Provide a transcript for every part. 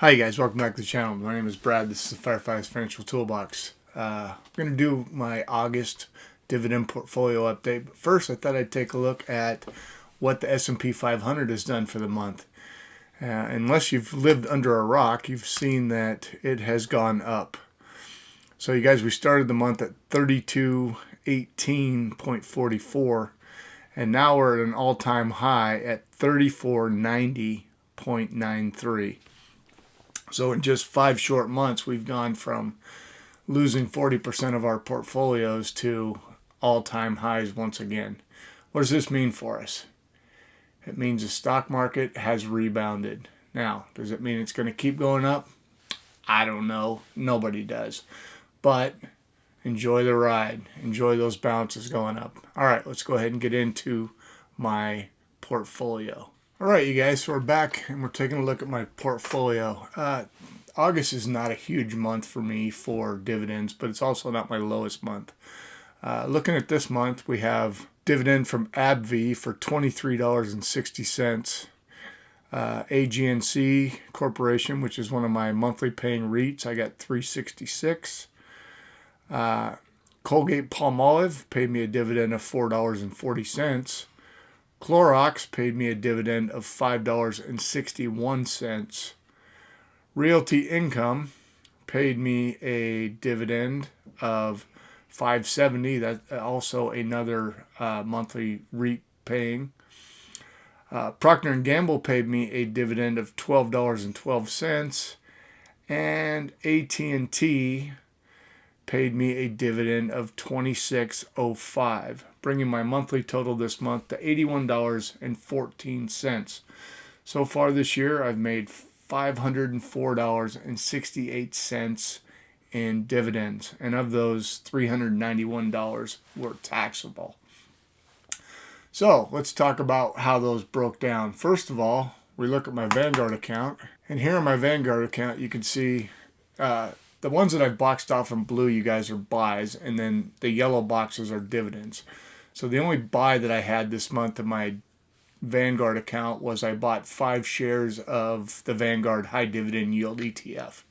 Hi guys, welcome back to the channel. My name is Brad. This is the Firefly's Financial Toolbox. I'm going to do my August dividend portfolio update. But first, I thought I'd take a look at what the S&P 500 has done for the month. Unless you've lived under a rock, you've seen that it has gone up. So you guys, we started the month at 3218.44, and now we're at an all-time high at 3490.93. So in just 5 short months, we've gone from losing 40% of our portfolios to all-time highs once again. What does this mean for us? It means the stock market has rebounded. Now, does it mean it's going to keep going up? I don't know. Nobody does. But enjoy the ride. Enjoy those bounces going up. All right, let's go ahead and get into my portfolio. All right, you guys, so we're back and we're taking a look at my portfolio. August is not a huge month for me for dividends, but it's also not my lowest month. Looking at this month, we have dividend from AbbVie for $23.60. AGNC Corporation, which is one of my monthly paying REITs, I got $3.66. Colgate Palmolive paid me a dividend of $4.40. Clorox paid me a dividend of $5.61. Realty Income paid me a dividend of $5.70. That's also another monthly REIT paying. Procter & Gamble paid me a dividend of $12.12. And AT&T paid me a dividend of $26.05, bringing my monthly total this month to $81.14. So far this year, I've made $504.68 in dividends, and of those, $391 were taxable. So let's talk about how those broke down. First of all, we look at my Vanguard account, and here on my Vanguard account, you can see the ones that I've boxed off in blue, you guys, are buys, and then the yellow boxes are dividends. So the only buy that I had this month in my Vanguard account was I bought 5 shares of the Vanguard High Dividend Yield ETF.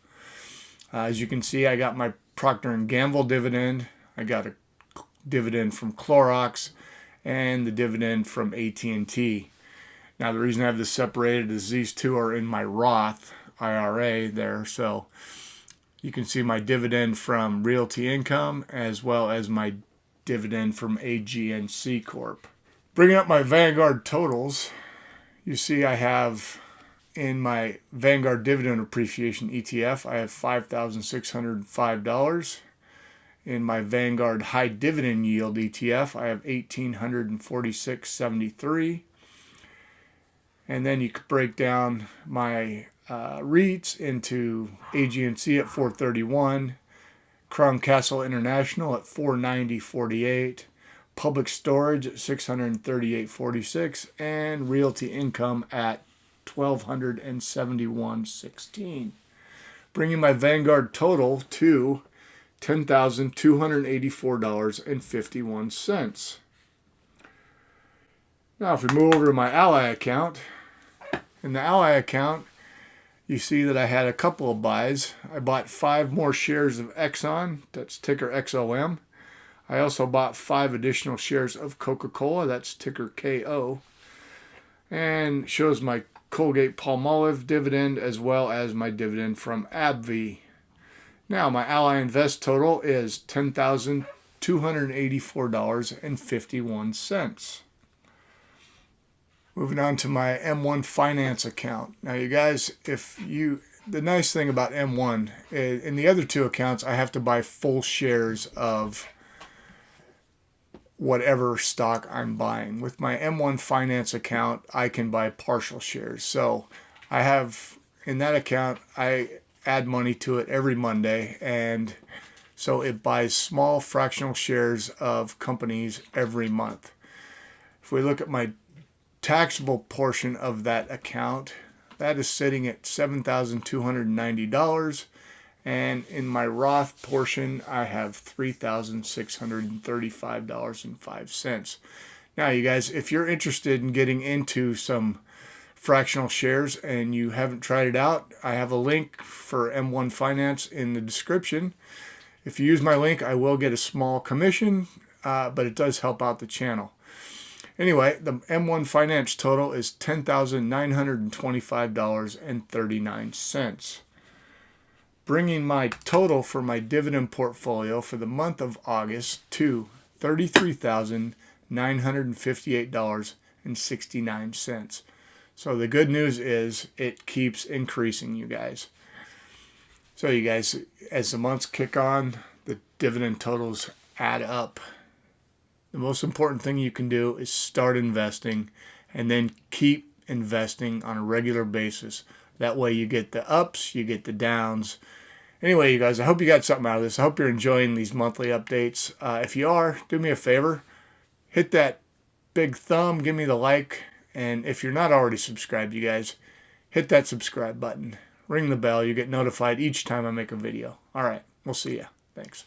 As you can see, I got my Procter & Gamble dividend, I got a dividend from Clorox, and the dividend from AT&T. Now the reason I have this separated is these two are in my Roth IRA there, so you can see my dividend from Realty Income as well as my dividend from AGNC Corp. Bringing up my Vanguard totals, you see I have in my Vanguard Dividend Appreciation ETF, I have $5,605. In my Vanguard High Dividend Yield ETF, I have $1,846.73. And then you could break down my REITs into AGNC at $431, Crown Castle International at $490.48, Public Storage at $638.46, and Realty Income at $1,271.16, bringing my Vanguard total to $10,284.51. Now, if we move over to my Ally account, in the Ally account, you see that I had a couple of buys. I bought 5 more shares of Exxon, that's ticker XOM. I also bought 5 additional shares of Coca-Cola, that's ticker KO. And shows my Colgate Palmolive dividend as well as my dividend from AbbVie. Now, my Ally Invest total is $10,284.51. Moving on to my M1 Finance account. Now, you guys, the nice thing about M1, in the other 2 accounts, I have to buy full shares of whatever stock I'm buying. With my M1 Finance account, I can buy partial shares. So I have, in that account, I add money to it every Monday, and so it buys small fractional shares of companies every month. If we look at my taxable portion of that account, that is sitting at $7,290, and in my Roth portion I have $3,635.05. Now, you guys, if you're interested in getting into some fractional shares and you haven't tried it out, I have a link for M1 Finance in the description. If you use my link, I will get a small commission, but it does help out the channel. Anyway, the M1 Finance total is $10,925.39, bringing my total for my dividend portfolio for the month of August to $33,958.69. So the good news is it keeps increasing, you guys. So you guys, as the months kick on, the dividend totals add up. The most important thing you can do is start investing and then keep investing on a regular basis. That way you get the ups, you get the downs. Anyway, you guys, I hope you got something out of this. I hope you're enjoying these monthly updates. If you are, do me a favor. Hit that big thumb, give me the like. And if you're not already subscribed, you guys, hit that subscribe button. Ring the bell. You get notified each time I make a video. All right. We'll see ya. Thanks.